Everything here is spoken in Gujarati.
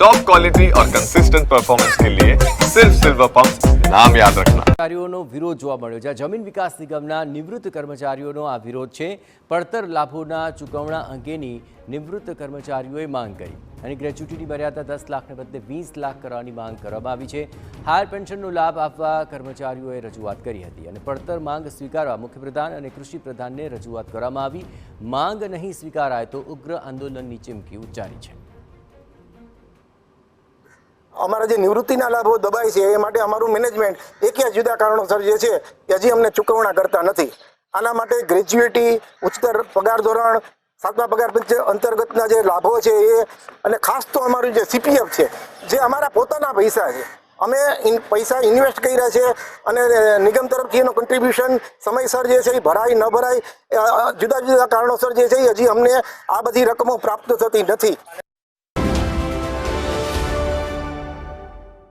टॉप क्वालिटी और कंसिस्टेंट परफॉर्मेंस के लिए सिर्फ सिल्वर पंप नाम याद रखना। કર્મચારીઓનો વિરોધ જોવા મળ્યો છે। જમીન વિકાસ નિગમના નિવૃત્ત કર્મચારીઓનો આ વિરોધ છે। પડતર લાભોના ચૂકવણા અંગેની નિવૃત્ત કર્મચારીઓએ માંગ કરી અને ગ્રેચ્યુટીની મર્યાદા 10 લાખને બદલે 20 લાખ કરવાની માંગ કરવામાં આવી છે। હાયર પેન્શનનો લાભ આપવા કર્મચારીઓએ રજૂઆત કરી હતી અને પડતર માંગ સ્વીકારવા મુખ્યપ્રધાન અને કૃષિ પ્રધાનને રજૂઆત કરવામાં આવી। માંગ નહીં સ્વીકારાય તો ઉગ્ર આંદોલનની ચીમકી ઉચ્ચારી છે। અમારા જે નિવૃત્તિના લાભો દબાય છે એ માટે અમારું મેનેજમેન્ટ એક જુદા કારણોસર જે છે કે હજી અમને ચૂકવણા કરતા નથી। આના માટે ગ્રેજ્યુએટી, ઉચ્ચતર પગાર ધોરણ, 7મા પગાર પંચ અંતર્ગતના જે લાભો છે એ અને ખાસ તો અમારું જે CPF છે જે અમારા પોતાના પૈસા છે, અમે પૈસા ઇન્વેસ્ટ કર્યા છે અને નિગમ તરફથી એનો કન્ટ્રીબ્યુશન સમયસર જે છે એ ભરાય ન ભરાય જુદા જુદા કારણોસર જે છે હજી અમને આ બધી રકમો પ્રાપ્ત થતી નથી।